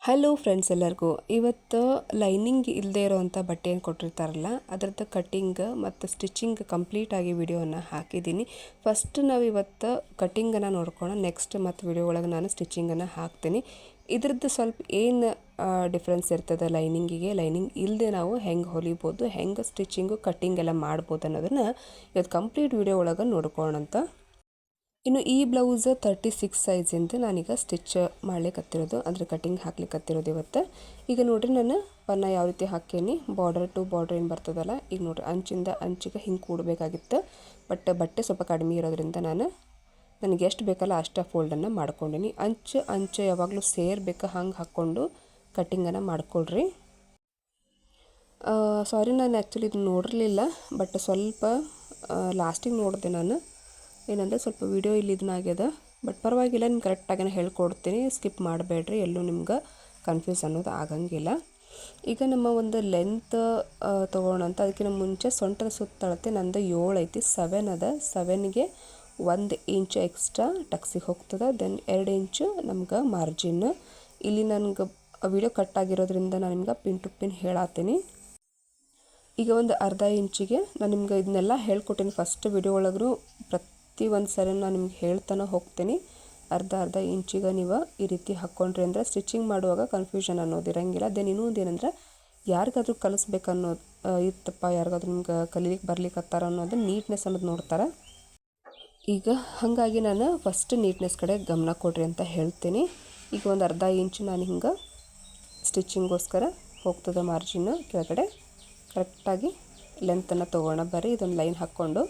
Hello friends ಎಲ್ಲರಿಗೂ ಇವತ್ತು lining ಇಲ್ಲದೆ ಇರೋವಂಥ ಬಟ್ಟೆಯನ್ನು ಕೊಟ್ಟಿರ್ತಾರಲ್ಲ ಅದರದ್ದು ಕಟ್ಟಿಂಗ್ ಮತ್ತು ಸ್ಟಿಚಿಂಗ್ ಕಂಪ್ಲೀಟಾಗಿ ವಿಡಿಯೋನ ಹಾಕಿದ್ದೀನಿ. ಫಸ್ಟ್ ನಾವು ಇವತ್ತು ಕಟ್ಟಿಂಗನ್ನು ನೋಡ್ಕೊಳ್ಳೋಣ, ನೆಕ್ಸ್ಟ್ ಮತ್ತು ವಿಡಿಯೋ ಒಳಗೆ ನಾನು ಸ್ಟಿಚಿಂಗನ್ನು ಹಾಕ್ತೀನಿ. ಇದ್ರದ್ದು ಸ್ವಲ್ಪ ಏನು ಡಿಫ್ರೆನ್ಸ್ ಇರ್ತದೆ ಲೈನಿಂಗಿಗೆ, ಲೈನಿಂಗ್ ಇಲ್ಲದೆ ನಾವು ಹೆಂಗೆ ಹೊಲಿಬೋದು, ಹೆಂಗೆ ಸ್ಟಿಚಿಂಗು ಕಟ್ಟಿಂಗ್ ಎಲ್ಲ ಮಾಡ್ಬೋದು ಅನ್ನೋದನ್ನು ಇವತ್ತು ಕಂಪ್ಲೀಟ್ ವಿಡಿಯೋ ಒಳಗೆ ನೋಡ್ಕೊಳ್ಳೋಣ ಅಂತ. ಇನ್ನು ಈ ಬ್ಲೌಸ್ 36 ಸೈಜಿಂದ ನಾನೀಗ ಸ್ಟಿಚ್ ಮಾಡ್ಲಿಕ್ಕತ್ತಿರೋದು, ಅಂದರೆ ಕಟ್ಟಿಂಗ್ ಹಾಕ್ಲಿಕ್ಕತ್ತಿರೋದು ಇವತ್ತು. ಈಗ ನೋಡ್ರಿ ನಾನು ಪನ್ನ ಯಾವ ರೀತಿ ಹಾಕೀನಿ, ಬಾರ್ಡರ್ ಟು ಬಾರ್ಡರ್ ಏನು ಬರ್ತದಲ್ಲ, ಈಗ ನೋಡ್ರಿ ಅಂಚಿಂದ ಅಂಚಿಗೆ ಹಿಂಗೆ ಕೂಡಬೇಕಾಗಿತ್ತು. ಬಟ್ಟೆ ಸ್ವಲ್ಪ ಕಡಿಮೆ ಇರೋದ್ರಿಂದ ನನಗೆ ಎಷ್ಟು ಬೇಕಲ್ಲ ಅಷ್ಟು ಫೋಲ್ಡನ್ನು ಮಾಡ್ಕೊಂಡೀನಿ. ಅಂಚು ಯಾವಾಗಲೂ ಸೇರ್ಬೇಕು, ಹಂಗೆ ಹಾಕ್ಕೊಂಡು ಕಟ್ಟಿಂಗನ್ನು ಮಾಡ್ಕೊಳ್ರಿ. ಸಾರಿ, ನಾನು ಆ್ಯಕ್ಚುಲಿ ಇದು ನೋಡಿರಲಿಲ್ಲ, ಬಟ್ ಸ್ವಲ್ಪ ಲಾಸ್ಟಿಗೆ ನೋಡಿದೆ ನಾನು. ಏನಂದರೆ ಸ್ವಲ್ಪ ವಿಡಿಯೋ ಇಲ್ಲಿ ಇದನ್ನಾಗ್ಯದ, ಬಟ್ ಪರವಾಗಿಲ್ಲ, ನಿಮ್ಗೆ ಕರೆಕ್ಟಾಗಿ ಹೇಳ್ಕೊಡ್ತೀನಿ, ಸ್ಕಿಪ್ ಮಾಡಬೇಡ್ರಿ, ಎಲ್ಲೂ ನಿಮ್ಗೆ ಕನ್ಫ್ಯೂಸ್ ಅನ್ನೋದು ಆಗಂಗಿಲ್ಲ. ಈಗ ನಮ್ಮ ಒಂದು ಲೆಂತ್ ತೊಗೊಳ್ಳೋಣ ಅಂತ. ಅದಕ್ಕಿಂತ ಮುಂಚೆ ಸೊಂಟದ ಸುತ್ತಳತೆ ನಂದು 7 ಐತಿ, 7 ಅದ. 7ಗೆ 1 ಇಂಚ್ ಎಕ್ಸ್ಟ್ರಾ ಟಕ್ಸಿಗೆ ಹೋಗ್ತದೆ, ದೆನ್ 2 ಇಂಚು ನಮ್ಗೆ ಮಾರ್ಜಿನ್. ಇಲ್ಲಿ ನನಗೆ ವಿಡಿಯೋ ಕಟ್ ಆಗಿರೋದ್ರಿಂದ ನಾನು ನಿಮ್ಗೆ ಪಿನ್ ಟು ಪಿನ್ ಹೇಳತ್ತೀನಿ. ಈಗ ಒಂದು ಅರ್ಧ ಇಂಚಿಗೆ ನಾನು ನಿಮ್ಗೆ ಇದನ್ನೆಲ್ಲ ಹೇಳ್ಕೊಟ್ಟಿನಿ ಫಸ್ಟ್ ವಿಡಿಯೋ ಒಳಗೂ. ಪ್ರತಿ ಒಂದು ಸರಿ ನಾನು ನಿಮ್ಗೆ ಹೇಳ್ತಾನೆ ಹೋಗ್ತೀನಿ. ಅರ್ಧ ಇಂಚಿಗೆ ನೀವು ಈ ರೀತಿ ಹಾಕ್ಕೊಂಡ್ರಿ ಅಂದರೆ ಸ್ಟಿಚಿಂಗ್ ಮಾಡುವಾಗ ಕನ್ಫ್ಯೂಷನ್ ಅನ್ನೋದು ಇರೋಂಗಿಲ್ಲ. ದೆನ್ ಇನ್ನೊಂದು ಏನಂದ್ರೆ, ಯಾರಿಗಾದ್ರೂ ಕಲಿಸ್ಬೇಕನ್ನೋದು ಇತ್ತಪ್ಪ, ಯಾರಿಗಾದ್ರೂ ನಿಮ್ಗೆ ಕಲೀಲಿಕ್ಕೆ ಬರ್ಲಿಕ್ಕತ್ತಾರ ಅನ್ನೋದು ನೀಟ್ನೆಸ್ ಅನ್ನೋದು ನೋಡ್ತಾರೆ. ಈಗ ಹಾಗಾಗಿ ನಾನು ಫಸ್ಟ್ ನೀಟ್ನೆಸ್ ಕಡೆ ಗಮನ ಕೊಡ್ರಿ ಅಂತ ಹೇಳ್ತೀನಿ. ಈಗ ಒಂದು ಅರ್ಧ ಇಂಚು ನಾನು ಹಿಂಗೆ ಸ್ಟಿಚಿಂಗೋಸ್ಕರ ಹೋಗ್ತದೆ ಮಾರ್ಜಿನ್ ಕೆಳಗಡೆ. ಕರೆಕ್ಟಾಗಿ ಲೆಂತನ್ನು ತೊಗೋಣ ಬರ್ರಿ, ಇದೊಂದು ಲೈನ್ ಹಾಕ್ಕೊಂಡು.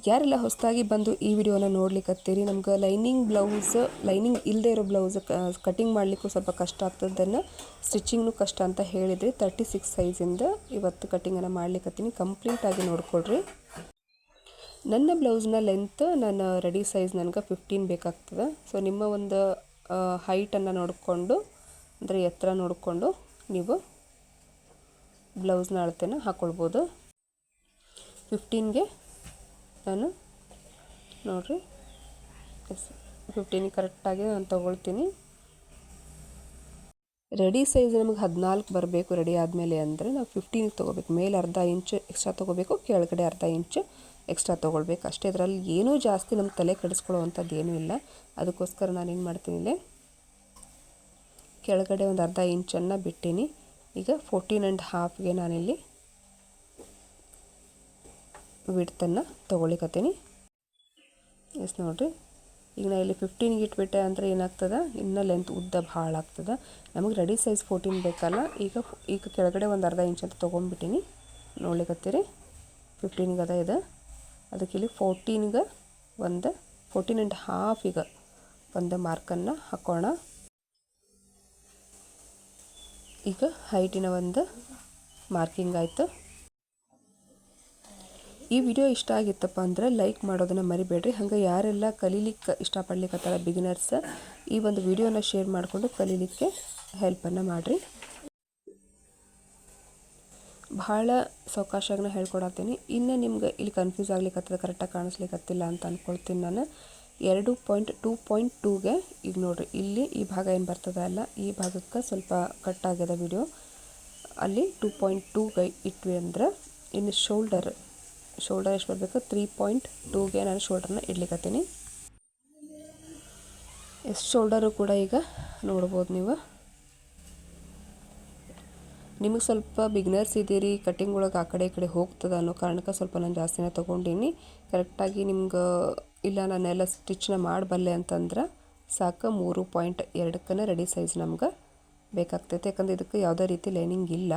ಯಾರೆಲ್ಲ ಹೊಸದಾಗಿ ಬಂದು ಈ ವಿಡಿಯೋನ ನೋಡ್ಲಿಕ್ಕತ್ತೀರಿ, ನಮ್ಗೆ ಲೈನಿಂಗ್ ಇಲ್ಲದೆ ಇರೋ ಬ್ಲೌಸ್ ಕಟಿಂಗ್ ಮಾಡಲಿಕ್ಕೂ ಸ್ವಲ್ಪ ಕಷ್ಟ ಆಗ್ತದನ್ನು, ಸ್ಟಿಚಿಂಗ್ನೂ ಕಷ್ಟ ಅಂತ ಹೇಳಿದ್ರಿ. 36 ಸೈಜಿಂದ ಇವತ್ತು ಕಟಿಂಗನ್ನು ಮಾಡ್ಲಿಕ್ಕತ್ತೀನಿ, ಕಂಪ್ಲೀಟಾಗಿ ನೋಡ್ಕೊಳ್ರಿ. ನನ್ನ ಬ್ಲೌಸ್ನ ಲೆಂತ್ ನಾನು ರೆಡಿ ಸೈಜ್ ನನಗೆ 15 ಬೇಕಾಗ್ತದೆ. ಸೊ ನಿಮ್ಮ ಒಂದು ಹೈಟನ್ನು ನೋಡಿಕೊಂಡು, ಅಂದರೆ ಎತ್ತರ ನೋಡಿಕೊಂಡು ನೀವು ಬ್ಲೌಸ್ನ ಅಳತೆನ ಹಾಕ್ಕೊಳ್ಬೋದು. 15ಗೆ ನಾನು ನೋಡಿರಿ, 15 ಕರೆಕ್ಟಾಗಿ ನಾನು ತೊಗೊಳ್ತೀನಿ. ರೆಡಿ ಸೈಜ್ ನಮಗೆ 14 ಬರಬೇಕು ರೆಡಿ ಆದಮೇಲೆ, ಅಂದರೆ ನಾವು 15 ತೊಗೋಬೇಕು. ಮೇಲೆ ಅರ್ಧ ಇಂಚು ಎಕ್ಸ್ಟ್ರಾ ತೊಗೋಬೇಕು, ಕೆಳಗಡೆ ಅರ್ಧ ಇಂಚು ಎಕ್ಸ್ಟ್ರಾ ತೊಗೊಳ್ಬೇಕು ಅಷ್ಟೇ. ಇದರಲ್ಲಿ ಏನೂ ಜಾಸ್ತಿ ನಮ್ಮ ತಲೆ ಕೆಡಿಸ್ಕೊಳ್ಳೋವಂಥದ್ದು ಏನೂ ಇಲ್ಲ. ಅದಕ್ಕೋಸ್ಕರ ನಾನೇನು ಮಾಡ್ತೀನಿ, ಇಲ್ಲಿ ಕೆಳಗಡೆ ಒಂದು ಅರ್ಧ ಇಂಚನ್ನು ಬಿಟ್ಟೀನಿ. ಈಗ 14.5ಗೆ ನಾನಿಲ್ಲಿ ವಿಡ್ತನ್ನು ತೊಗೊಳಿಕತ್ತೀನಿ. ಎಸ್ ನೋಡಿರಿ, ಈಗ ನಾನು ಇಲ್ಲಿ 15ಗೆ ಇಟ್ಬಿಟ್ಟೆ ಅಂದರೆ ಏನಾಗ್ತದೆ, ಇನ್ನೂ ಲೆಂತ್ ಉದ್ದ ಭಾಳ ಆಗ್ತದೆ. ನಮಗೆ ರೆಡಿ ಸೈಜ್ 14 ಬೇಕಲ್ಲ. ಈಗ ಕೆಳಗಡೆ ಒಂದು ಅರ್ಧ ಇಂಚ್ ಅಂತ ತೊಗೊಂಡ್ಬಿಟ್ಟಿನಿ, ನೋಡ್ಲಿಕ್ಕತ್ತೀರಿ. 15ಗೆ ಅದ ಇದು, ಅದಕ್ಕೆ ಇಲ್ಲಿ 14ಗೆ ಒಂದು 14.5ಗೆ ಒಂದು ಮಾರ್ಕನ್ನು ಹಾಕೋಣ. ಈಗ ಹೈಟಿನ ಒಂದು ಮಾರ್ಕಿಂಗ್ ಆಯಿತು. ಈ ವಿಡಿಯೋ ಇಷ್ಟ ಆಗಿತ್ತಪ್ಪ ಅಂದರೆ ಲೈಕ್ ಮಾಡೋದನ್ನು ಮರಿಬೇಡ್ರಿ. ಹಾಗೆ ಯಾರೆಲ್ಲ ಕಲೀಲಿಕ್ಕೆ ಇಷ್ಟಪಡ್ಲಿಕ್ಕತ್ತಾರ ಬಿಗಿನರ್ಸ್, ಈ ಒಂದು ವಿಡಿಯೋನ ಶೇರ್ ಮಾಡಿಕೊಂಡು ಕಲೀಲಿಕ್ಕೆ ಹೆಲ್ಪನ್ನು ಮಾಡಿರಿ. ಭಾಳ ಸಾವಕಾಶಾಗಿ ಹೇಳ್ಕೊಡತ್ತೀನಿ. ಇನ್ನು ನಿಮ್ಗೆ ಇಲ್ಲಿ ಕನ್ಫ್ಯೂಸ್ ಆಗ್ಲಿಕ್ಕತ್ತದ, ಕರೆಕ್ಟಾಗಿ ಕಾಣಿಸ್ಲಿಕ್ಕತ್ತಿಲ್ಲ ಅಂತ ಅಂದ್ಕೊಳ್ತೀನಿ ನಾನು. 2.2.2ಗೆ ಈಗ ನೋಡಿರಿ, ಇಲ್ಲಿ ಈ ಭಾಗ ಏನು ಬರ್ತದೆ ಅಲ್ಲ, ಈ ಭಾಗಕ್ಕೆ ಸ್ವಲ್ಪ ಕಟ್ ಆಗ್ಯದ ವಿಡಿಯೋ. ಅಲ್ಲಿ 2.2ಗೆ ಇಟ್ವಿ ಅಂದ್ರೆ ಇನ್ನು ಶೋಲ್ಡರ್ ಎಷ್ಟು ಬರಬೇಕು, 3.2ಗೆ ನಾನು ಶೋಲ್ಡರ್ನ ಇಡ್ಲಿಕ್ಕತ್ತೀನಿ. ಎಷ್ಟು ಶೋಲ್ಡರು ಕೂಡ ಈಗ ನೋಡ್ಬೋದು ನೀವು. ನಿಮಗೆ ಸ್ವಲ್ಪ ಬಿಗ್ನರ್ಸ್ ಇದ್ದೀರಿ, ಕಟ್ಟಿಂಗ್ ಒಳಗೆ ಆ ಕಡೆ ಈ ಕಡೆ ಹೋಗ್ತದೆ ಅನ್ನೋ ಕಾರಣಕ್ಕೆ ಸ್ವಲ್ಪ ನಾನು ಜಾಸ್ತಿನೇ ತೊಗೊಂಡೀನಿ. ಕರೆಕ್ಟಾಗಿ ನಿಮ್ಗೆ ಇಲ್ಲ ನಾನೆಲ್ಲ ಸ್ಟಿಚ್ನ ಮಾಡಬಲ್ಲೆ ಅಂತಂದ್ರೆ ಸಾಕು 3.2ಕ್ಕೇ ರೆಡಿ ಸೈಜ್ ನಮ್ಗೆ ಬೇಕಾಗ್ತೈತೆ. ಯಾಕಂದರೆ ಇದಕ್ಕೆ ಯಾವುದೇ ರೀತಿ ಲೈನಿಂಗ್ ಇಲ್ಲ.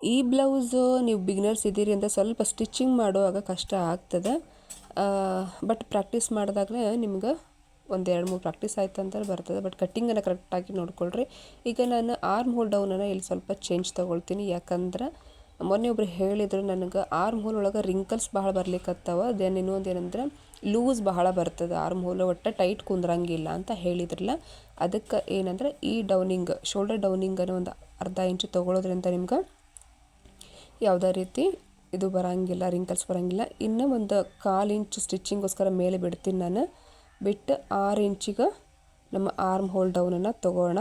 ಈ ಬ್ಲೌಸು ನೀವು ಬಿಗ್ನರ್ಸ್ ಇದ್ದೀರಿ ಅಂದರೆ ಸ್ವಲ್ಪ ಸ್ಟಿಚಿಂಗ್ ಮಾಡುವಾಗ ಕಷ್ಟ ಆಗ್ತದೆ, ಬಟ್ ಪ್ರಾಕ್ಟೀಸ್ ಮಾಡಿದಾಗಲೇ ನಿಮ್ಗೆ ಒಂದು 2-3 ಪ್ರಾಕ್ಟೀಸ್ ಆಯ್ತು ಅಂತ ಬರ್ತದೆ. ಬಟ್ ಕಟ್ಟಿಂಗನ್ನು ಕರೆಕ್ಟಾಗಿ ನೋಡ್ಕೊಳ್ರಿ. ಈಗ ನಾನು ಆರ್ಮ್ ಹೋಲ್ ಡೌನನ್ನು ಇಲ್ಲಿ ಸ್ವಲ್ಪ ಚೇಂಜ್ ತೊಗೊಳ್ತೀನಿ. ಯಾಕಂದ್ರೆ ಮೊನ್ನೆ ಒಬ್ರು ಹೇಳಿದರು ನನಗೆ ಆರ್ಮ್ ಹೋಲ್ ಒಳಗೆ ರಿಂಕಲ್ಸ್ ಭಾಳ ಬರ್ಲಿಕ್ಕತ್ತವ. ದೆನ್ ಇನ್ನೊಂದು ಏನಂದ್ರೆ ಲೂಸ್ ಬಹಳ ಬರ್ತದೆ, ಆರ್ಮ್ ಹೋಲ್ ಒಟ್ಟು ಟೈಟ್ ಕುಂದ್ರಂಗಿಲ್ಲ ಅಂತ ಹೇಳಿದ್ರಲ್ಲ. ಅದಕ್ಕೆ ಏನಂದ್ರೆ ಈ ಶೋಲ್ಡರ್ ಡೌನಿಂಗನ್ನು ಒಂದು ಅರ್ಧ ಇಂಚು ತೊಗೊಳೋದ್ರಿಂದ ನಿಮ್ಗೆ ಯಾವುದೇ ರೀತಿ ಇದು ಬರೋಂಗಿಲ್ಲ, ರಿಂಕಲ್ಸ್ ಬರೋಂಗಿಲ್ಲ. ಇನ್ನೂ ಒಂದು 1/4 ಇಂಚ್ ಸ್ಟಿಚ್ಚಿಂಗೋಸ್ಕರ ಮೇಲೆ ಬಿಡ್ತೀನಿ ನಾನು. ಬಿಟ್ಟು 6 ಇಂಚಿಗೆ ನಮ್ಮ ಆರ್ಮ್ ಹೋಲ್ ಡೌನನ್ನು ತೊಗೋಣ.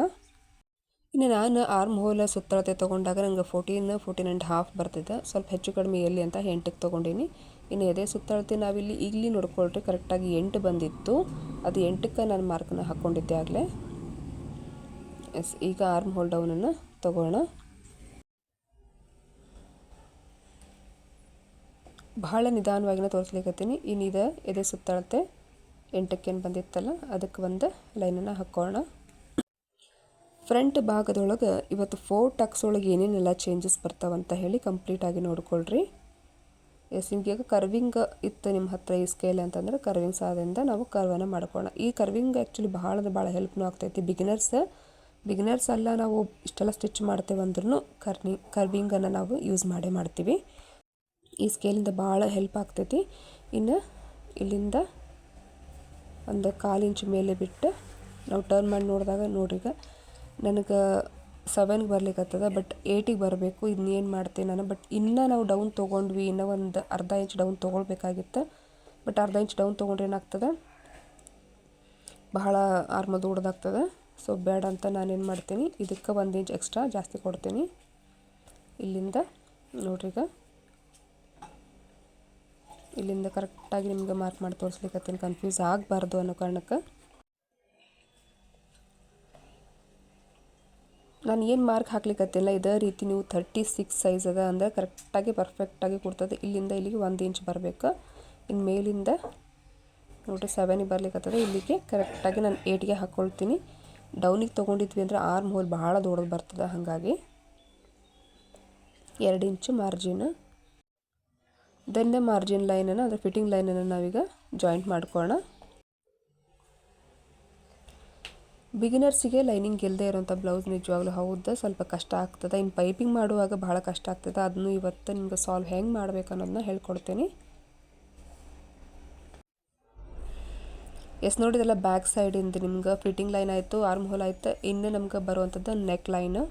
ಇನ್ನು ನಾನು ಆರ್ಮ್ ಹೋಲ್ ಸುತ್ತಳತೆ ತೊಗೊಂಡಾಗ ನಂಗೆ 14.5 ಬರ್ತಿದ್ದೆ. ಸ್ವಲ್ಪ ಹೆಚ್ಚು ಕಡಿಮೆ ಎಲ್ಲಿ ಅಂತ 8ಕ್ಕೆ ತೊಗೊಂಡಿನಿ. ಇನ್ನು ಎದೆ ಸುತ್ತಳತೆ ನಾವಿಲ್ಲಿ ಇಲ್ಲಿ ನೋಡ್ಕೊಳ್ರಿ ಕರೆಕ್ಟಾಗಿ 8 ಬಂದಿತ್ತು. ಅದು 8ಕ್ಕೆ ನಾನು ಮಾರ್ಕನ್ನು ಹಾಕ್ಕೊಂಡಿದ್ದೆ ಆಗಲೇ. ಎಸ್, ಈಗ ಆರ್ಮ್ ಹೋಲ್ ಡೌನನ್ನು ತೊಗೋಣ. ಭಾಳ ನಿಧಾನವಾಗಿನ ತೋರಿಸ್ಲಿಕ್ಕತ್ತೀನಿ. ಇನ್ನಿದೆ ಎದೆ ಸುತ್ತಳತೆ 8ಕ್ಕೇನು ಬಂದಿತ್ತಲ್ಲ ಅದಕ್ಕೆ ಒಂದು ಲೈನನ್ನು ಹಾಕೋಣ. ಫ್ರಂಟ್ ಭಾಗದೊಳಗೆ ಇವತ್ತು 4 ಟಕ್ಸ್ ಒಳಗೆ ಏನೇನೆಲ್ಲ ಚೇಂಜಸ್ ಬರ್ತಾವಂತ ಹೇಳಿ ಕಂಪ್ಲೀಟಾಗಿ ನೋಡ್ಕೊಳ್ರಿ. ಎಸ್, ನಿಮಗೆ ಕರ್ವಿಂಗ್ ಇತ್ತು ನಿಮ್ಮ ಹತ್ರ ಈ ಸ್ಕೇಲ್ ಅಂತಂದರೆ ಕರ್ವಿಂಗ್ ಸಹಾಯದಿಂದ ನಾವು ಕರ್ವನ್ನು ಮಾಡ್ಕೋಣ. ಈ ಕರ್ವಿಂಗ್ ಆ್ಯಕ್ಚುಲಿ ಭಾಳ ಹೆಲ್ಪ್ನೂ ಆಗ್ತೈತಿ. ಬಿಗಿನರ್ಸ್ ಎಲ್ಲ ನಾವು ಇಷ್ಟೆಲ್ಲ ಸ್ಟಿಚ್ ಮಾಡ್ತೇವೆ ಅಂದ್ರೂ ಕರ್ವಿಂಗನ್ನು ನಾವು ಯೂಸ್ ಮಾಡ್ತೀವಿ. ಈ ಸ್ಕೇಲಿಂದ ಭಾಳ ಹೆಲ್ಪ್ ಆಗ್ತೈತಿ. ಇನ್ನು ಇಲ್ಲಿಂದ ಒಂದು 1/4 ಇಂಚ್ ಮೇಲೆ ಬಿಟ್ಟು ನಾವು ಟರ್ನ್ ಮಾಡಿ ನೋಡಿದಾಗ ನೋಡ್ರಿಗ ನನಗೆ 7ಗೆ ಬರ್ಲಿಕ್ಕತ್ತದ, ಬಟ್ 8ಗೆ ಬರಬೇಕು. ಇನ್ನೇನು ಮಾಡ್ತೀನಿ ನಾನು. ಬಟ್ ಇನ್ನೂ ನಾವು ಡೌನ್ ತೊಗೊಂಡ್ವಿ, ಇನ್ನೂ ಒಂದು ಅರ್ಧ ಇಂಚ್ ಡೌನ್ ತೊಗೊಳ್ಬೇಕಾಗಿತ್ತು. ಬಟ್ ಅರ್ಧ ಇಂಚ್ ಡೌನ್ ತೊಗೊಂಡ್ರೆ ಏನಾಗ್ತದೆ, ಬಹಳ ಆರ್ಮ ದೊಡ್ಡದಾಗ್ತದೆ. ಸೊ ಬೇಡ ಅಂತ ನಾನೇನು ಮಾಡ್ತೀನಿ, ಇದಕ್ಕೆ 1 ಇಂಚ್ ಎಕ್ಸ್ಟ್ರಾ ಜಾಸ್ತಿ ಕೊಡ್ತೀನಿ. ಇಲ್ಲಿಂದ ನೋಡ್ರಿಗ ಇಲ್ಲಿಂದ ಕರೆಕ್ಟಾಗಿ ನಿಮ್ಗೆ ಮಾರ್ಕ್ ಮಾಡಿ ತೋರಿಸ್ಲಿಕ್ಕತ್ತೀನಿ, ಕನ್ಫ್ಯೂಸ್ ಆಗಬಾರ್ದು ಅನ್ನೋ ಕಾರಣಕ್ಕೆ. ನಾನು ಏನು ಮಾರ್ಕ್ ಹಾಕ್ಲಿಕ್ಕತ್ತಿಲ್ಲ, ಇದೇ ರೀತಿ ನೀವು 36 ಸೈಜ್ ಅದ ಅಂದರೆ ಕರೆಕ್ಟಾಗಿ ಪರ್ಫೆಕ್ಟಾಗಿ ಕೊಡ್ತದೆ. ಇಲ್ಲಿಂದ ಇಲ್ಲಿಗೆ 1 ಇಂಚ್ ಬರಬೇಕು. ಇನ್ನು ಮೇಲಿಂದ ನೋಡಿರಿ 7ಗೆ ಬರ್ಲಿಕ್ಕತ್ತದ, ಇಲ್ಲಿಗೆ ಕರೆಕ್ಟಾಗಿ ನಾನು 8ಗೆ ಹಾಕ್ಕೊಳ್ತೀನಿ. ಡೌನಿಗೆ ತೊಗೊಂಡಿದ್ವಿ ಅಂದರೆ ಆರ್ಮ್ ಹೋಲ್ ಭಾಳ ದೊಡ್ಡದು ಬರ್ತದೆ. ಹಾಗಾಗಿ 2 ಇಂಚು ಮಾರ್ಜಿನ್. ದೆನ್ ಮಾರ್ಜಿನ್ ಲೈನನ್ನು ಅಂದರೆ ಫಿಟ್ಟಿಂಗ್ ಲೈನನ್ನು ನಾವೀಗ ಜಾಯಿಂಟ್ ಮಾಡ್ಕೊಳ್ಳೋಣ. ಬಿಗಿನರ್ಸಿಗೆ ಲೈನಿಂಗ್ ಇಲ್ಲದೆ ಇರೋಂಥ ಬ್ಲೌಸ್ ನಿಜವಾಗ್ಲೂ ಹೌದು ಸ್ವಲ್ಪ ಕಷ್ಟ ಆಗ್ತದೆ. ಇನ್ನು ಪೈಪಿಂಗ್ ಮಾಡುವಾಗ ಭಾಳ ಕಷ್ಟ ಆಗ್ತದೆ. ಅದನ್ನು ಇವತ್ತು ನಿಮ್ಗೆ ಸಾಲ್ವ್ ಹೆಂಗೆ ಮಾಡ್ಬೇಕು ಅನ್ನೋದನ್ನ ಹೇಳ್ಕೊಡ್ತೀನಿ. ಎಸ್, ನೋಡಿದೆಲ್ಲ ಬ್ಯಾಕ್ ಸೈಡಿಂದ ನಿಮ್ಗೆ ಫಿಟ್ಟಿಂಗ್ ಲೈನ್ ಆಯಿತು, ಆರ್ಮ್ ಹೋಲ್ ಆಯಿತು. ಇನ್ನು ನಮ್ಗೆ ಬರುವಂಥದ್ದು ನೆಕ್ ಲೈನ್.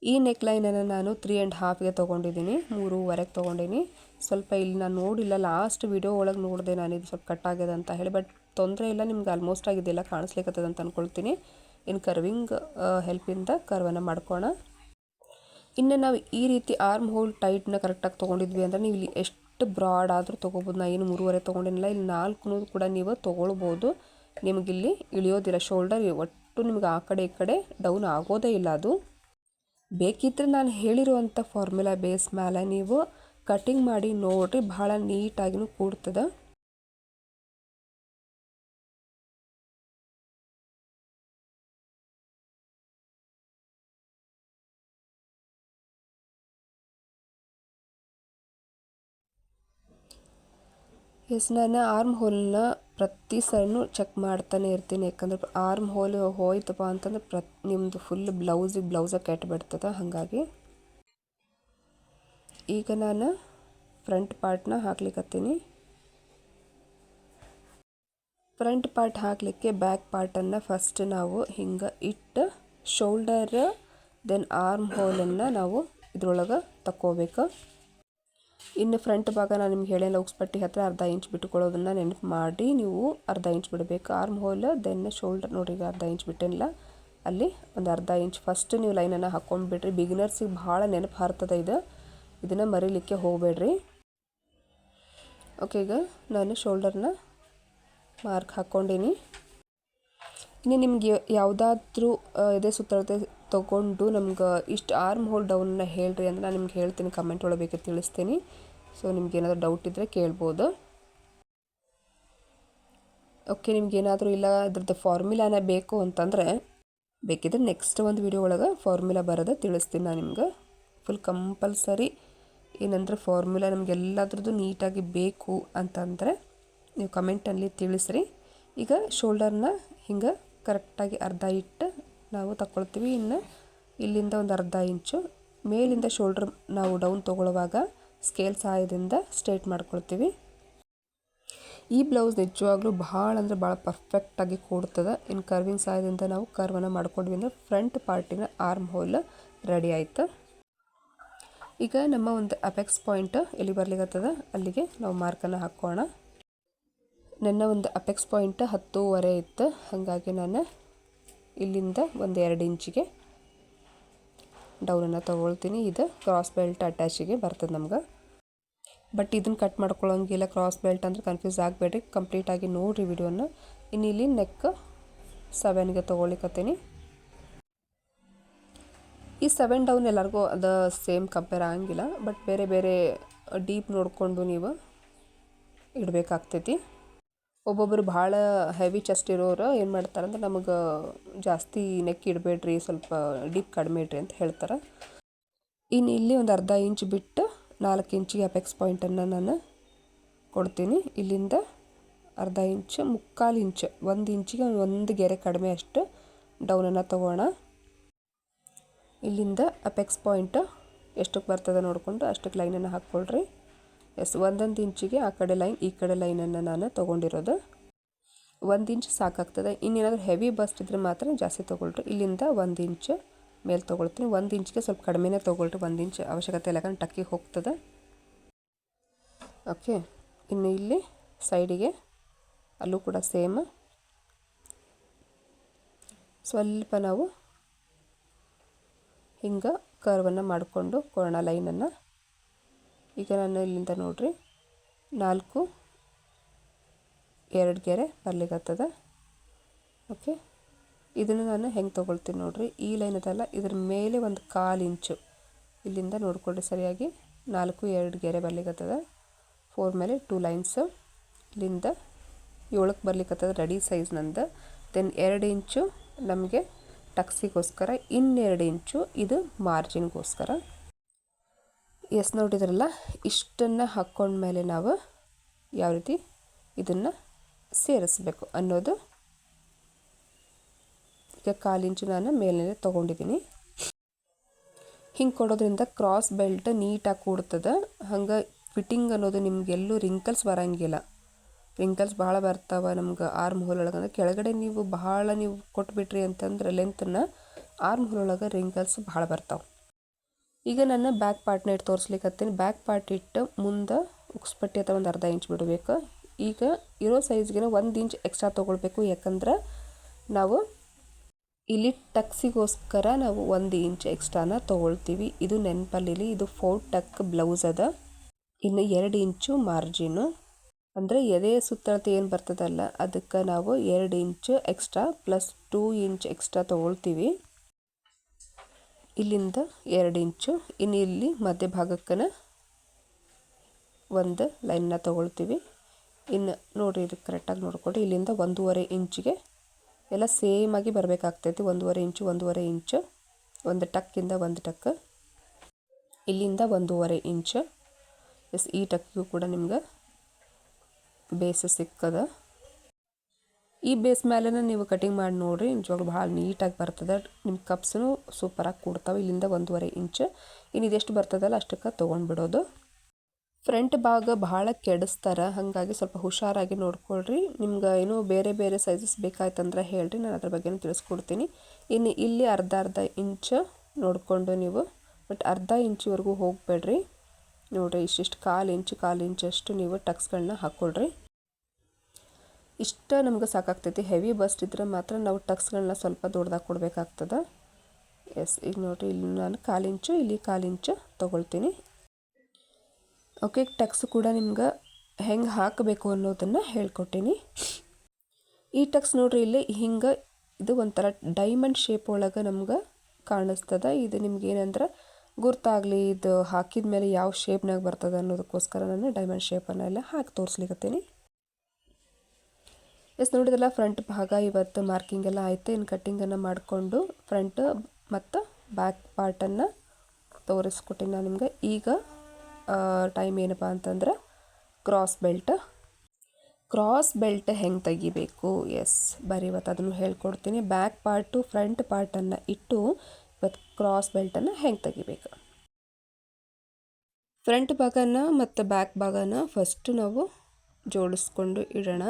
ಈ ನೆಕ್ ಲೈನನ್ನು ನಾನು 3.5ಗೆ ತೊಗೊಂಡಿದ್ದೀನಿ, 3.5ಗೆ ತೊಗೊಂಡಿನಿ. ಸ್ವಲ್ಪ ಇಲ್ಲಿ ನಾನು ನೋಡಿಲ್ಲ, ಲಾಸ್ಟ್ ವಿಡಿಯೋ ಒಳಗೆ ನೋಡಿದೆ ನಾನು ಇದು ಸ್ವಲ್ಪ ಕಟ್ ಆಗಿದೆ ಅಂತ ಹೇಳಿ. ಬಟ್ ತೊಂದರೆ ಇಲ್ಲ, ನಿಮ್ಗೆ ಆಲ್ಮೋಸ್ಟ್ ಆಗಿದೆಲ್ಲ ಕಾಣಿಸ್ಲಿಕ್ಕತ್ತದ ಅಂತ ಅಂದ್ಕೊಳ್ತೀನಿ. ಇನ್ನು ಕರ್ವಿಂಗ್ ಹೆಲ್ಪಿಂದ ಕರ್ವನ್ನು ಮಾಡ್ಕೋಣ. ಇನ್ನು ನಾವು ಈ ರೀತಿ ಆರ್ಮ್ ಹೋಲ್ ಟೈಟ್ನ ಕರೆಕ್ಟಾಗಿ ತೊಗೊಂಡಿದ್ವಿ ಅಂದರೆ ನೀವು ಇಲ್ಲಿ ಎಷ್ಟು ಬ್ರಾಡ್ ಆದರೂ ತೊಗೋಬೋದು. ನಾನು ಏನು 3.5 ತೊಗೊಂಡಿಲ್ಲ, ಇಲ್ಲಿ 4 ಕೂಡ ನೀವು ತೊಗೊಳ್ಬೋದು. ನಿಮಗಿಲ್ಲಿ ಇಳಿಯೋದಿಲ್ಲ, ಶೋಲ್ಡರ್ ಒಟ್ಟು ನಿಮ್ಗೆ ಆ ಕಡೆ ಈ ಕಡೆ ಡೌನ್ ಆಗೋದೇ ಇಲ್ಲ. ಅದು ಬೇಕಿದ್ರೆ ನಾನು ಹೇಳಿರುವಂಥ ಫಾರ್ಮುಲಾ ಬೇಸ್ ಮೇಲೆ ನೀವು ಕಟಿಂಗ್ ಮಾಡಿ ನೋಡಿರಿ, ಭಾಳ ನೀಟಾಗಿನೂ ಕೂಡ್ತದೆ. ಎಸ್, ನಾನು ಆರ್ಮ್ ಹೋಲ್ನ ಪ್ರತಿ ಸರಿನೂ ಚೆಕ್ ಮಾಡ್ತಾನೆ ಇರ್ತೀನಿ. ಯಾಕಂದ್ರೆ ಆರ್ಮ್ ಹೋಲ್ ಹೋಯ್ತಪ್ಪ ಅಂತಂದ್ರೆ ನಿಮ್ಮದು ಫುಲ್ ಬ್ಲೌಸ ಕೆಟ್ಟಬಿಡ್ತದೆ. ಹಾಗಾಗಿ ಈಗ ನಾನು ಫ್ರಂಟ್ ಪಾರ್ಟ್ನ ಹಾಕ್ಲಿಕ್ಕತ್ತೀನಿ. ಫ್ರಂಟ್ ಪಾರ್ಟ್ ಹಾಕಲಿಕ್ಕೆ ಬ್ಯಾಕ್ ಪಾರ್ಟನ್ನು ಫಸ್ಟ್ ನಾವು ಹಿಂಗೆ ಇಟ್ಟು ಶೋಲ್ಡರ್ ದೆನ್ ಆರ್ಮ್ ಹೋಲನ್ನು ನಾವು ಇದ್ರೊಳಗೆ ತಕ್ಕೋಬೇಕು. ಇನ್ನು ಫ್ರಂಟ್ ಭಾಗ ನಾನು ನಿಮ್ಗೆ ಹೇಳೇಲ್ಲ, ಉಕ್ಸ್ಪಟ್ಟಿ ಹತ್ರ ಅರ್ಧ ಇಂಚ್ ಬಿಟ್ಕೊಳ್ಳೋದನ್ನು ನೆನಪು ಮಾಡಿ ನೀವು ಅರ್ಧ ಇಂಚ್ ಬಿಡಬೇಕು. ಆರ್ಮ್ ಹೋಲ್ ದೆನ್ ಶೋಲ್ಡರ್ ನೋಡ್ರಿ, ಈಗ ಅರ್ಧ ಇಂಚ್ ಬಿಟ್ಟಿಲ್ಲ, ಅಲ್ಲಿ ಒಂದು ಅರ್ಧ ಇಂಚ್ ಫಸ್ಟ್ ನೀವು ಲೈನನ್ನು ಹಾಕ್ಕೊಂಡ್ಬಿಡ್ರಿ. ಬಿಗಿನರ್ಸಿಗೆ ಭಾಳ ನೆನಪು ಹಾರ್ತದೆ ಇದನ್ನು ಮರಿಲಿಕ್ಕೆ ಹೋಗಬೇಡ್ರಿ. ಓಕೆ, ಈಗ ನಾನು ಶೋಲ್ಡರ್ನ ಮಾರ್ಕ್ ಹಾಕ್ಕೊಂಡೀನಿ. ಇನ್ನು ನಿಮ್ಗೆ ಯಾವುದಾದ್ರೂ ಎದೆ ಸುತ್ತಳತೆ ತೊಗೊಂಡು ನಮ್ಗೆ ಇಷ್ಟು ಆರ್ಮ್ ಹೋಲ್ ಡೌನ್ನ ಹೇಳ್ರಿ ಅಂದರೆ ನಾನು ನಿಮ್ಗೆ ಹೇಳ್ತೀನಿ, ಕಮೆಂಟ್ ಒಳಗೆ ಬೇಕಾದ್ರೆ ತಿಳಿಸ್ತೀನಿ. ಸೊ ನಿಮ್ಗೆ ಏನಾದರೂ ಡೌಟ್ ಇದ್ದರೆ ಕೇಳ್ಬೋದು. ಓಕೆ, ನಿಮ್ಗೇನಾದರೂ ಇಲ್ಲ ಅದ್ರದ್ದು ಫಾರ್ಮುಲಾನ ಬೇಕು ಅಂತಂದರೆ ಬೇಕಿದ್ರೆ ನೆಕ್ಸ್ಟ್ ಒಂದು ವಿಡಿಯೋ ಒಳಗೆ ಫಾರ್ಮುಲಾ ಬರೋದು ತಿಳಿಸ್ತೀನಿ ನಾನು ನಿಮ್ಗೆ. ಫುಲ್ ಕಂಪಲ್ಸರಿ ಏನಂದರೆ ಫಾರ್ಮುಲಾ ನಮಗೆಲ್ಲದ್ರದ್ದು ನೀಟಾಗಿ ಬೇಕು ಅಂತಂದರೆ ನೀವು ಕಮೆಂಟಲ್ಲಿ ತಿಳಿಸ್ರಿ. ಈಗ ಶೋಲ್ಡರ್ನ ಹಿಂಗೆ ಕರೆಕ್ಟಾಗಿ ಅರ್ಧ ಇಟ್ಟು ನಾವು ತಗೊಳ್ತೀವಿ. ಇನ್ನು ಇಲ್ಲಿಂದ ಒಂದು ಅರ್ಧ ಇಂಚು ಮೇಲಿಂದ ಶೋಲ್ಡರ್ ನಾವು ಡೌನ್ ತೊಗೊಳ್ಳುವಾಗ ಸ್ಕೇಲ್ ಸಹಾಯದಿಂದ ಸ್ಟ್ರೇಟ್ ಮಾಡ್ಕೊಳ್ತೀವಿ. ಈ ಬ್ಲೌಸ್ ನಿಜವಾಗ್ಲೂ ಭಾಳ ಅಂದರೆ ಭಾಳ ಪರ್ಫೆಕ್ಟಾಗಿ ಕೂಡ್ತದೆ. ಇನ್ನು ಕರ್ವಿಂಗ್ ಸಹಾಯದಿಂದ ನಾವು ಕರ್ವನ್ನು ಮಾಡ್ಕೊಂಡ್ವಿ ಅಂದರೆ ಫ್ರಂಟ್ ಪಾರ್ಟಿನ ಆರ್ಮ್ ಹೋಲ್ ರೆಡಿ ಆಯಿತು. ಈಗ ನಮ್ಮ ಒಂದು ಅಪೆಕ್ಸ್ ಪಾಯಿಂಟ್ ಎಲ್ಲಿ ಬರ್ಲಿಕ್ಕತ್ತದ ಅಲ್ಲಿಗೆ ನಾವು ಮಾರ್ಕನ್ನು ಹಾಕೋಣ. ನನ್ನ ಒಂದು ಅಪೆಕ್ಸ್ ಪಾಯಿಂಟ್ 10.5 ಇತ್ತು, ಹಾಗಾಗಿ ನಾನು ಇಲ್ಲಿಂದ ಒಂದು 2 ಇಂಚಿಗೆ ಡೌನನ್ನು ತೊಗೊಳ್ತೀನಿ. ಇದು ಕ್ರಾಸ್ ಬೆಲ್ಟ್ ಅಟ್ಯಾಚಿಗೆ ಬರ್ತದೆ ನಮ್ಗೆ. ಬಟ್ ಇದನ್ನು ಕಟ್ ಮಾಡ್ಕೊಳ್ಳೋಂಗಿಲ್ಲ. ಕ್ರಾಸ್ ಬೆಲ್ಟ್ ಅಂದರೆ ಕನ್ಫ್ಯೂಸ್ ಆಗಬೇಡ್ರಿ, ಕಂಪ್ಲೀಟಾಗಿ ನೋಡಿರಿ ವಿಡಿಯೋನ. ಇನ್ನು ಇಲ್ಲಿ ನೆಕ್ 7ಗೆ ತೊಗೊಳಿಕತ್ತೀನಿ. ಈ 7 ಡೌನ್ ಎಲ್ಲರಿಗೂ ಅದು ಸೇಮ್ ಕಂಪೇರ್ ಆಗಂಗಿಲ್ಲ, ಬಟ್ ಬೇರೆ ಬೇರೆ ಡೀಪ್ ನೋಡಿಕೊಂಡು ನೀವು ಇಡಬೇಕಾಗ್ತೈತಿ. ಒಬ್ಬೊಬ್ಬರು ಭಾಳ ಹೆವಿ ಚೆಸ್ಟ್ ಇರೋರು ಏನು ಮಾಡ್ತಾರೆ ಅಂದ್ರೆ ನಮಗೆ ಜಾಸ್ತಿ ನೆಕ್ ಇಡಬೇಡ್ರಿ, ಸ್ವಲ್ಪ ಡೀಪ್ ಕಡಿಮೆ ಇಡ್ರಿ ಅಂತ ಹೇಳ್ತಾರೆ. ಇನ್ನು ಇಲ್ಲಿ ಒಂದು ಅರ್ಧ ಇಂಚ್ ಬಿಟ್ಟು 4 ಇಂಚಿಗೆ ಅಪೆಕ್ಸ್ ಪಾಯಿಂಟನ್ನು ನಾನು ಕೊಡ್ತೀನಿ. ಇಲ್ಲಿಂದ ಅರ್ಧ ಇಂಚ್, 3/4 ಇಂಚ್, 1 ಇಂಚಿಗೆ 1 ಗೆರೆ ಕಡಿಮೆ ಅಷ್ಟು ಡೌನನ್ನು ತೊಗೋಣ. ಇಲ್ಲಿಂದ ಅಪೆಕ್ಸ್ ಪಾಯಿಂಟ್ ಎಷ್ಟಕ್ಕೆ ಬರ್ತದೆ ನೋಡಿಕೊಂಡು ಅಷ್ಟಕ್ಕೆ ಲೈನನ್ನು ಹಾಕ್ಕೊಳ್ರಿ. ಎಸ್, 1 ಇಂಚಿಗೆ ಆ ಕಡೆ ಲೈನ್ ಈ ಕಡೆ ಲೈನನ್ನು ನಾನು ತೊಗೊಂಡಿರೋದು. 1 ಇಂಚ್ ಸಾಕಾಗ್ತದೆ. ಇನ್ನೇನಾದರೂ ಹೆವಿ ಬಸ್ಟ್ ಇದ್ದರೆ ಮಾತ್ರ ಜಾಸ್ತಿ ತೊಗೊಳ್ರಿ. ಇಲ್ಲಿಂದ 1 ಇಂಚ್ ಮೇಲೆ ತೊಗೊಳ್ತೀನಿ. 1 ಇಂಚ್ಗೆ ಸ್ವಲ್ಪ ಕಡಿಮೆನೇ ತೊಗೊಳ್ರಿ, 1 ಇಂಚ್ ಅವಶ್ಯಕತೆ ಇಲ್ಲ, ಯಾಕಂದ್ರೆ ಟಕ್ಕಿಗೆ ಹೋಗ್ತದೆ. ಓಕೆ, ಇನ್ನು ಇಲ್ಲಿ ಸೈಡಿಗೆ ಅಲ್ಲೂ ಕೂಡ ಸೇಮ್ ಸ್ವಲ್ಪ ನಾವು ಹಿಂಗೆ ಕರ್ವನ್ನು ಮಾಡಿಕೊಂಡು ಕೊರೋಣ ಲೈನನ್ನು. ಈಗ ನಾನು ಇಲ್ಲಿಂದ ನೋಡಿರಿ 4 2 ಗೆರೆ ಬರ್ಲಿಕ್ಕತ್ತದ. ಓಕೆ, ಇದನ್ನು ನಾನು ಹೆಂಗೆ ತೊಗೊಳ್ತೀನಿ ನೋಡಿರಿ. ಈ ಲೈನ್ ಅದಲ್ಲ, ಇದ್ರ ಮೇಲೆ 1/4 ಇಂಚು ಇಲ್ಲಿಂದ ನೋಡ್ಕೊಳ್ಳಿ ಸರಿಯಾಗಿ. 4 2 ಗೆರೆ ಬರ್ಲಿಕ್ಕತ್ತದ. 4 ಮೇಲೆ 2 ಲೈನ್ಸ್. ಇಲ್ಲಿಂದ 7ಕ್ಕೆ ಬರ್ಲಿಕ್ಕತ್ತದ ರೆಡಿ ಸೈಜ್ ನಂದು. ದೆನ್ 2 ಇಂಚು ನಮಗೆ ಟಕ್ಸಿಗೋಸ್ಕರ, 2 ಇಂಚು ಇದು ಮಾರ್ಜಿನ್ಗೋಸ್ಕರ. ಎಸ್, ನೋಡಿದ್ರಲ್ಲ, ಇಷ್ಟನ್ನು ಹಾಕ್ಕೊಂಡ್ಮೇಲೆ ನಾವು ಯಾವ ರೀತಿ ಇದನ್ನು ಸೇರಿಸ್ಬೇಕು ಅನ್ನೋದು. ಈಗ 1/4 ಇಂಚು ನಾನು ಮೇಲೆ ತೊಗೊಂಡಿದ್ದೀನಿ. ಹಿಂಗೆ ಕೊಡೋದ್ರಿಂದ ಕ್ರಾಸ್ ಬೆಲ್ಟ್ ನೀಟಾಗಿ ಕೂಡ್ತದೆ. ಹಂಗೆ ಫಿಟ್ಟಿಂಗ್ ಅನ್ನೋದು ನಿಮಗೆಲ್ಲೂ ರಿಂಕಲ್ಸ್ ಬರೋಂಗಿಲ್ಲ. ರಿಂಕಲ್ಸ್ ಭಾಳ ಬರ್ತಾವೆ ನಮ್ಗೆ ಆರ್ಮ್ ಹೋಲ್ ಒಳಗೆ. ಅಂದರೆ ಕೆಳಗಡೆ ನೀವು ಭಾಳ ಕೊಟ್ಬಿಟ್ರಿ ಅಂತಂದ್ರೆ ಲೆಂತನ್ನು, ಆರ್ಮ್ ಹೋಲ್ ಒಳಗೆ ರಿಂಕಲ್ಸ್ ಭಾಳ ಬರ್ತಾವೆ. ಈಗ ನಾನು ಬ್ಯಾಕ್ ಪಾರ್ಟ್ನ ಇಟ್ಟು ತೋರಿಸ್ಲಿಕ್ಕತ್ತೀನಿ. ಬ್ಯಾಕ್ ಪಾರ್ಟ್ ಇಟ್ಟು ಮುಂದೆ ಉಕ್ಸ್ಪಟ್ಟಿ ಅಥವಾ ಒಂದು ಅರ್ಧ ಇಂಚ್ ಬಿಡಬೇಕು. ಈಗ ಇರೋ ಸೈಜ್ಗೆ 1 ಇಂಚ್ ಎಕ್ಸ್ಟ್ರಾ ತೊಗೊಳ್ಬೇಕು, ಯಾಕಂದ್ರೆ ನಾವು ಇಲ್ಲಿ ಟಕ್ಸಿಗೋಸ್ಕರ ನಾವು 1 ಇಂಚ್ ಎಕ್ಸ್ಟ್ರಾನ ತೊಗೊಳ್ತೀವಿ. ಇದು ನೆನಪಲ್ಲಿಲಿ, ಇದು 4 ಟಕ್ ಬ್ಲೌಸ್ ಅದ. ಇನ್ನು 2 ಇಂಚು ಮಾರ್ಜಿನು, ಅಂದರೆ ಎದೆ ಸುತ್ತಳತೆ ಏನು ಬರ್ತದಲ್ಲ ಅದಕ್ಕೆ ನಾವು 2 ಇಂಚು ಎಕ್ಸ್ಟ್ರಾ ಪ್ಲಸ್ 2 ಇಂಚ್ ಎಕ್ಸ್ಟ್ರಾ ತೊಗೊಳ್ತೀವಿ. ಇಲ್ಲಿಂದ 2 ಇಂಚು. ಇನ್ನು ಇಲ್ಲಿ ಮಧ್ಯ ಭಾಗಕ್ಕನ ಒಂದು ಲೈನ್ನ ತೊಗೊಳ್ತೀವಿ. ಇನ್ನು ನೋಡಿರಿ, ಇದು ಕರೆಕ್ಟಾಗಿ ನೋಡ್ಕೊಳ್ರಿ. ಇಲ್ಲಿಂದ 1.5 ಇಂಚಿಗೆ ಎಲ್ಲ ಸೇಮಾಗಿ ಬರಬೇಕಾಗ್ತೈತಿ. 1.5 ಇಂಚು 1.5 ಇಂಚು, ಒಂದು ಟಕ್ಕಿಂದ ಒಂದು ಟಕ್. ಇಲ್ಲಿಂದ 1.5 ಇಂಚು. ಎಸ್, ಈ ಟಕ್ಕಿಗೂ ಕೂಡ ನಿಮ್ಗೆ ಬೇಸ್ ಸಿಕ್ಕದ. ಈ ಬೇಸ್ ಮೇಲೆ ನೀವು ಕಟಿಂಗ್ ಮಾಡಿ ನೋಡಿರಿ, ನಿಜವಾಗ್ಲೂ ಭಾಳ ನೀಟಾಗಿ ಬರ್ತದೆ. ನಿಮ್ಮ ಕಪ್ಸೂ ಸೂಪರಾಗಿ ಕೂಡ್ತಾವೆ. ಇಲ್ಲಿಂದ 1.5 ಇಂಚು. ಇನ್ನು ಇದೆಷ್ಟು ಬರ್ತದಲ್ಲ ಅಷ್ಟಕ್ಕೆ ತೊಗೊಂಡ್ಬಿಡೋದು. ಫ್ರಂಟ್ ಭಾಗ ಭಾಳ ಕೆಡಿಸ್ತಾರೆ, ಹಾಗಾಗಿ ಸ್ವಲ್ಪ ಹುಷಾರಾಗಿ ನೋಡ್ಕೊಳ್ರಿ. ನಿಮ್ಗೆ ಏನೋ ಬೇರೆ ಬೇರೆ ಸೈಜಸ್ ಬೇಕಾಯ್ತಂದ್ರೆ ಹೇಳ್ರಿ, ನಾನು ಅದ್ರ ಬಗ್ಗೆನೂ ತಿಳಿಸ್ಕೊಡ್ತೀನಿ. ಇನ್ನು ಇಲ್ಲಿ ಅರ್ಧ ಇಂಚು ನೋಡಿಕೊಂಡು ನೀವು, ಬಟ್ ಅರ್ಧ ಇಂಚಿವರೆಗೂ ಹೋಗಬೇಡ್ರಿ. ನೋಡಿರಿ, ಇಷ್ಟಿಷ್ಟು 1/4 ಇಂಚಷ್ಟು ನೀವು ಟಕ್ಸ್ಗಳನ್ನ ಹಾಕ್ಕೊಳ್ರಿ. ಇಷ್ಟ ನಮ್ಗೆ ಸಾಕಾಗ್ತೈತಿ. ಹೆವಿ ಬಸ್ಟ್ ಇದ್ರೆ ಮಾತ್ರ ನಾವು ಟಕ್ಸ್ಗಳನ್ನ ಸ್ವಲ್ಪ ದೊಡ್ಡದಾಗಿ ಕೊಡಬೇಕಾಗ್ತದೆ. ಎಸ್, ಈಗ ನೋಡಿರಿ, ಇಲ್ಲಿ ನಾನು 1/4 ಇಂಚು, ಇಲ್ಲಿ 1/4 ಇಂಚು ತೊಗೊಳ್ತೀನಿ. ಓಕೆ, ಟಕ್ಸ್ ಕೂಡ ನಿಮ್ಗೆ ಹೆಂಗೆ ಹಾಕಬೇಕು ಅನ್ನೋದನ್ನು ಹೇಳ್ಕೊಟ್ಟೀನಿ. ಈ ಟಕ್ಸ್ ನೋಡಿರಿ, ಇಲ್ಲಿ ಹಿಂಗೆ ಇದು ಒಂಥರ ಡೈಮಂಡ್ ಶೇಪ್ ಒಳಗೆ ನಮ್ಗೆ ಕಾಣಿಸ್ತದೆ. ಇದು ನಿಮ್ಗೆ ಏನಂದ್ರೆ ಗುರ್ತಾಗಲಿ, ಇದು ಹಾಕಿದ ಮೇಲೆ ಯಾವ ಶೇಪ್ನಾಗ ಬರ್ತದೆ ಅನ್ನೋದಕ್ಕೋಸ್ಕರ ನಾನು ಡೈಮಂಡ್ ಶೇಪನ್ನೆಲ್ಲ ಹಾಕಿ ತೋರಿಸ್ಲಿಕ್ಕತ್ತೀನಿ. ಎಸ್, ನೋಡಿದ್ರಲ್ಲ, ಫ್ರಂಟ್ ಭಾಗ ಇವತ್ತು ಮಾರ್ಕಿಂಗ್ ಎಲ್ಲ ಆಯಿತು. ಇನ್ನು ಕಟ್ಟಿಂಗನ್ನು ಮಾಡಿಕೊಂಡು ಫ್ರಂಟ್ ಮತ್ತು ಬ್ಯಾಕ್ ಪಾರ್ಟನ್ನು ತೋರಿಸ್ಕೊಟ್ಟಿನಿ ನಾನು ನಿಮ್ಗೆ. ಈಗ ಟೈಮ್ ಏನಪ್ಪ ಅಂತಂದ್ರೆ ಕ್ರಾಸ್ ಬೆಲ್ಟ್ ಹೆಂಗೆ ತೆಗಿಬೇಕು. ಎಸ್, ಬರೀ ಇವತ್ತು ಅದನ್ನು ಹೇಳ್ಕೊಡ್ತೀನಿ. ಬ್ಯಾಕ್ ಪಾರ್ಟು ಫ್ರಂಟ್ ಪಾರ್ಟನ್ನು ಇಟ್ಟು ಇವತ್ತು ಕ್ರಾಸ್ ಬೆಲ್ಟನ್ನು ಹೆಂಗೆ ತೆಗಿಬೇಕು. ಫ್ರಂಟ್ ಭಾಗನ ಮತ್ತು ಬ್ಯಾಕ್ ಭಾಗನ ಫಸ್ಟು ನಾವು ಜೋಡಿಸ್ಕೊಂಡು ಇಡೋಣ.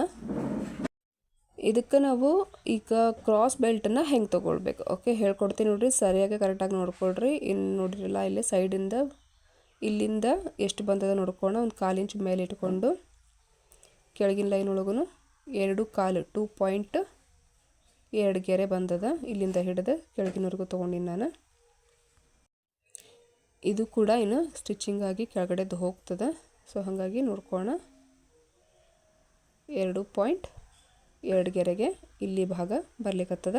ಇದಕ್ಕೆ ನಾವು ಈಗ ಕ್ರಾಸ್ ಬೆಲ್ಟನ್ನು ಹೆಂಗೆ ತೊಗೊಳ್ಬೇಕು. ಓಕೆ, ಹೇಳ್ಕೊಡ್ತೀನಿ ನೋಡಿರಿ, ಸರಿಯಾಗಿ ಕರೆಕ್ಟಾಗಿ ನೋಡ್ಕೊಳ್ರಿ. ಇನ್ನು ನೋಡಿರಲ್ಲ, ಇಲ್ಲಿ ಸೈಡಿಂದ ಇಲ್ಲಿಂದ ಎಷ್ಟು ಬಂದದ ನೋಡ್ಕೊಂಡು ಒಂದು 1/4 ಇಂಚ್ ಮೇಲೆ ಇಟ್ಕೊಂಡು ಕೆಳಗಿನ ಲೈನ್ ಒಳಗೂ 2.25 2.2 ಗೆರೆ ಬಂದದ. ಇಲ್ಲಿಂದ ಹಿಡಿದು ಕೆಳಗಿನವರೆಗೂ ತೊಗೊಂಡಿನಿ ನಾನು. ಇದು ಕೂಡ ಇನ್ನು ಸ್ಟಿಚಿಂಗ್ ಆಗಿ ಕೆಳಗಡೆದು ಹೋಗ್ತದೆ. ಸೊ ಹಾಗಾಗಿ ನೋಡ್ಕೋಣ. 2.2 ಗೆರೆಗೆ ಇಲ್ಲಿ ಭಾಗ ಬರ್ಲಿಕ್ಕತ್ತದ.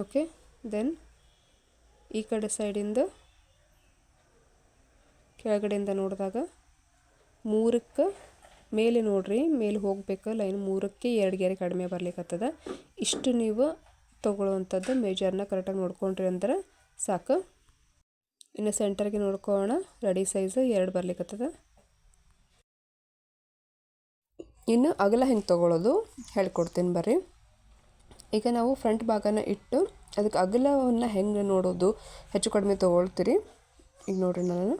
ಓಕೆ, ದೆನ್ ಈ ಕಡೆ ಸೈಡಿಂದ ಕೆಳಗಡೆಯಿಂದ ನೋಡಿದಾಗ 3ಕ್ಕೆ ಮೇಲೆ ನೋಡ್ರಿ, ಮೇಲೆ ಹೋಗ್ಬೇಕು ಲೈನ್ 3ಕ್ಕೆ 2 ಗೆರೆ ಕಡಿಮೆ ಬರ್ಲಿಕ್ಕತ್ತದ. ಇಷ್ಟು ನೀವು ತೊಗೊಳ್ಳೋವಂಥದ್ದು ಮೇಜರ್ನ ಕರೆಕ್ಟಾಗಿ ನೋಡ್ಕೊಂಡ್ರಿ ಅಂದ್ರೆ ಸಾಕು. ಇನ್ನು ಸೆಂಟರ್ಗೆ ನೋಡ್ಕೊಳ್ಳೋಣ. Ready size 2 ಬರ್ಲಿಕ್ಕತ್ತದ. ಇನ್ನು ಅಗಲ ಹೆಂಗೆ ತೊಗೊಳ್ಳೋದು ಹೇಳ್ಕೊಡ್ತೀನಿ ಬರ್ರಿ. ಈಗ ನಾವು ಫ್ರಂಟ್ ಭಾಗನ ಇಟ್ಟು ಅದಕ್ಕೆ ಅಗಲವನ್ನು ಹೆಂಗೆ ನೋಡೋದು, ಹೆಚ್ಚು ಕಡಿಮೆ ತೊಗೊಳ್ತೀರಿ. ಈಗ ನೋಡಿರಿ, ನಾನು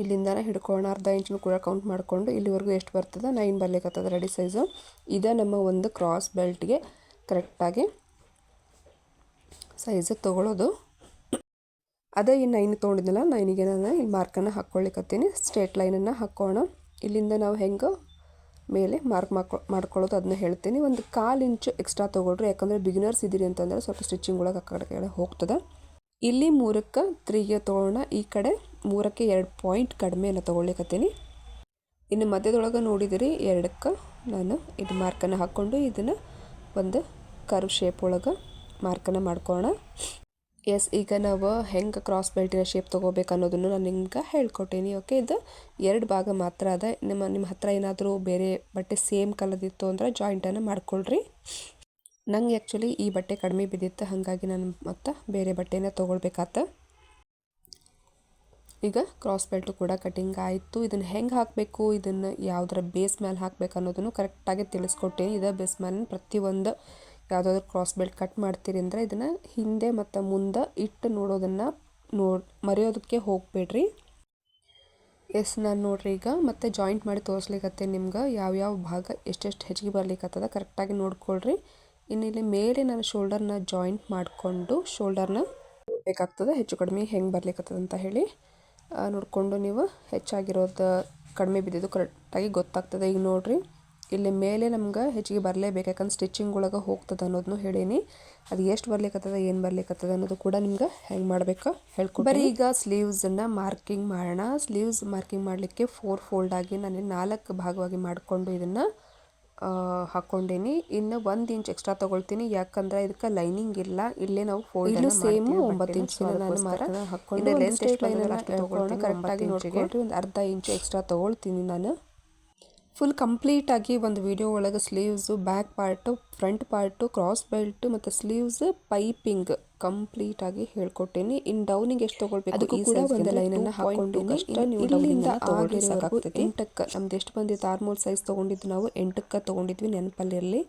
ಇಲ್ಲಿಂದನೇ ಹಿಡ್ಕೊಳ್ಳೋಣ. ಅರ್ಧ ಇಂಚನ್ನು ಕೂಡ ಕೌಂಟ್ ಮಾಡಿಕೊಂಡು ಇಲ್ಲಿವರೆಗೂ ಎಷ್ಟು ಬರ್ತದೆ 9 ಬರ್ಲಿಕ್ಕತ್ತದ ರೆಡಿ ಸೈಜು. ಇದೇ ನಮ್ಮ ಒಂದು ಕ್ರಾಸ್ ಬೆಲ್ಟ್ಗೆ ಕರೆಕ್ಟಾಗಿ ಸೈಜ್ ತೊಗೊಳ್ಳೋದು. ಅದೇ ಈ 9 ತೊಗೊಂಡಿದ್ನಲ್ಲ, 9ಗೆ ನಾನು ಇಲ್ಲಿ ಮಾರ್ಕನ್ನು ಹಾಕ್ಕೊಳ್ಳಿಕ್ಕತ್ತೀನಿ. ಸ್ಟ್ರೇಟ್ ಲೈನನ್ನು ಹಾಕೋಣ. ಇಲ್ಲಿಂದ ನಾವು ಹೆಂಗೆ ಮೇಲೆ ಮಾರ್ಕ್ ಮಾಡ್ಕೊಳ್ಳೋದು ಅದನ್ನ ಹೇಳ್ತೀನಿ. ಒಂದು 1/4 ಇಂಚು ಎಕ್ಸ್ಟ್ರಾ ತೊಗೊಳ್ರಿ, ಯಾಕಂದರೆ ಬಿಗಿನರ್ಸ್ ಇದ್ದೀರಿ ಅಂತಂದರೆ ಸ್ವಲ್ಪ ಸ್ಟಿಚಿಂಗ್ ಒಳಗೆ ಆ ಕಡೆ ಹೋಗ್ತದೆ. ಇಲ್ಲಿ 3ಕ್ಕೆ 3ಗೆ ತೊಗೊಳ್ಳೋಣ. ಈ ಕಡೆ 3ಕ್ಕೆ 2 ಪಾಯಿಂಟ್ ಕಡಿಮೆಯನ್ನು ತೊಗೊಳ್ಲಿಕ್ಕತ್ತೀನಿ. ಇನ್ನು ಮಧ್ಯದೊಳಗೆ ನೋಡಿದಿರಿ 2ಕ್ಕೆ ನಾನು ಇದು ಮಾರ್ಕನ್ನು ಹಾಕ್ಕೊಂಡು ಇದನ್ನು ಒಂದು ಕರ್ವ್ ಶೇಪ್ ಒಳಗೆ ಮಾರ್ಕನ್ನು ಮಾಡ್ಕೊಳ್ಳೋಣ. ಎಸ್, ಈಗ ನಾವು ಹೆಂಗೆ ಕ್ರಾಸ್ ಬೆಲ್ಟಿನ ಶೇಪ್ ತೊಗೋಬೇಕು ಅನ್ನೋದನ್ನು ನಾನು ನಿಮ್ಗೆ ಹೇಳ್ಕೊಟ್ಟೀನಿ. ಓಕೆ, ಇದು 2 ಭಾಗ ಮಾತ್ರ ಅದ. ನಿಮ್ಮ ಹತ್ರ ಏನಾದರೂ ಬೇರೆ ಬಟ್ಟೆ ಸೇಮ್ ಕಲರ್ದಿತ್ತು ಅಂದರೆ ಜಾಯಿಂಟನ್ನು ಮಾಡ್ಕೊಳ್ರಿ. ನಂಗೆ ಆ್ಯಕ್ಚುಲಿ ಈ ಬಟ್ಟೆ ಕಡಿಮೆ ಬಿದ್ದಿತ್ತು, ಹಾಗಾಗಿ ನಾನು ಮತ್ತು ಬೇರೆ ಬಟ್ಟೆನ ತೊಗೊಳ್ಬೇಕಾತ. ಈಗ ಕ್ರಾಸ್ ಬೆಲ್ಟು ಕೂಡ ಕಟಿಂಗ್ ಆಯಿತು. ಇದನ್ನು ಹೆಂಗೆ ಹಾಕಬೇಕು, ಇದನ್ನು ಯಾವುದರ ಬೇಸ್ ಮೇಲೆ ಹಾಕಬೇಕು ಅನ್ನೋದನ್ನು ಕರೆಕ್ಟಾಗಿ ತಿಳಿಸ್ಕೊಟ್ಟೇನೆ. ಇದೇ ಬೇಸ್ ಮೇಲೆ ಪ್ರತಿಯೊಂದು ಯಾವುದಾದ್ರೂ ಕ್ರಾಸ್ ಬೆಲ್ಟ್ ಕಟ್ ಮಾಡ್ತೀರಿ ಅಂದರೆ ಇದನ್ನು ಹಿಂದೆ ಮತ್ತು ಮುಂದೆ ಇಟ್ಟು ನೋಡೋದನ್ನು ಮರೆಯೋದಕ್ಕೆ ಹೋಗಬೇಡ್ರಿ. ಎಸ್, ನಾನು ನೋಡ್ರಿ ಈಗ ಮತ್ತೆ ಜಾಯಿಂಟ್ ಮಾಡಿ ತೋರಿಸ್ಲಿಕ್ಕತ್ತೆ ನಿಮ್ಗೆ ಯಾವ್ಯಾವ ಭಾಗ ಎಷ್ಟೆಷ್ಟು ಹೆಚ್ಚಿಗೆ ಬರ್ಲಿಕ್ಕತ್ತದ ಕರೆಕ್ಟಾಗಿ ನೋಡ್ಕೊಳ್ರಿ. ಇನ್ನು ಇಲ್ಲಿ ಮೇಲೆ ನಾನು ಶೋಲ್ಡರ್ನ ಜಾಯಿಂಟ್ ಮಾಡಿಕೊಂಡು ಶೋಲ್ಡರ್ನ ಬೇಕಾಗ್ತದೆ ಹೆಚ್ಚು ಕಡಿಮೆ ಹೆಂಗೆ ಬರ್ಲಿಕ್ಕತ್ತದ ಅಂತ ಹೇಳಿ ನೋಡಿಕೊಂಡು ನೀವು ಹೆಚ್ಚಾಗಿರೋದು ಕಡಿಮೆ ಬಿದ್ದಿದ್ದು ಕರೆಕ್ಟಾಗಿ ಗೊತ್ತಾಗ್ತದೆ. ಈಗ ನೋಡಿರಿ, ಇಲ್ಲಿ ಮೇಲೆ ನಮ್ಗೆ ಹೆಚ್ಚಿಗೆ ಬರಲೇಬೇಕು, ಯಾಕಂದ್ರೆ ಸ್ಟಿಚಿಂಗ್ ಒಳಗೆ ಹೋಗ್ತದೆ ಅನ್ನೋದನ್ನು ಹೇಳೀನಿ. ಅದು ಎಷ್ಟು ಬರ್ಲಿಕ್ಕತ್ತದ ಏನು ಬರ್ಲಿಕ್ಕತ್ತದ ಅನ್ನೋದು ಕೂಡ ನಿಮ್ಗೆ ಹೆಂಗೆ ಮಾಡಬೇಕು ಹೇಳ್ಕೊಡಿ. ಬರೀ ಈಗ ಸ್ಲೀವ್ಸನ್ನು ಮಾರ್ಕಿಂಗ್ ಮಾಡೋಣ. ಸ್ಲೀವ್ಸ್ ಮಾರ್ಕಿಂಗ್ ಮಾಡಲಿಕ್ಕೆ 4 ಫೋಲ್ಡ್ ಆಗಿ ನಾನು 4 ಭಾಗವಾಗಿ ಮಾಡಿಕೊಂಡು ಇದನ್ನು ಹಾಕ್ಕೊಂಡೀನಿ. ಇನ್ನು 1 ಇಂಚ್ ಎಕ್ಸ್ಟ್ರಾ ತೊಗೊಳ್ತೀನಿ, ಯಾಕಂದರೆ ಇದಕ್ಕೆ ಲೈನಿಂಗ್ ಇಲ್ಲ. ಇಲ್ಲೇ ನಾವು ಫೋಲ್ಡ್ ಸೇಮ್ 9 ಇಂಚಿನ ನಾನು ಮಾರ್ಕ್ ಹಾಕ್ಕೊಂಡು ಸ್ಟ್ರೇಟ್ ಲೈನನ್ನು ತೊಗೊಳ್ತೀನಿ. ಕರೆಕ್ಟಾಗಿ ನೋಡ್ಕೊಳ್ರಿ. ಒಂದು ಅರ್ಧ ಇಂಚು ಎಕ್ಸ್ಟ್ರಾ ತೊಗೊಳ್ತೀನಿ ನಾನು. ಫುಲ್ ಕಂಪ್ಲೀಟಾಗಿ ಒಂದು ವಿಡಿಯೋ ಒಳಗೆ sleeves, back part, front part, cross belt ಮತ್ತು ಸ್ಲೀವ್ಸ್ ಪೈಪಿಂಗ್ ಕಂಪ್ಲೀಟಾಗಿ ಹೇಳ್ಕೊಟ್ಟೇನಿ. ಇನ್ನು ಡೌನಿಗೆ ಎಷ್ಟು ತೊಗೊಳ್ಬೇಕು ಅದಕ್ಕೂ ಕೂಡ ಒಂದು ಲೈನನ್ನು ಹಾಕ್ಕೊಂಡಿನಿ. ಇಲ್ಲಿಂದ 8ಕ್ಕೆ ನಮ್ದು ಎಷ್ಟು ಬಂದಿತ್ತು ಆರ್ಮೋಲ್ ಸೈಜ್ ತೊಗೊಂಡಿದ್ದು ನಾವು 8ಕ್ಕೆ ತೊಗೊಂಡಿದ್ವಿ, ನೆನಪಲ್ಲಿರಲಿ.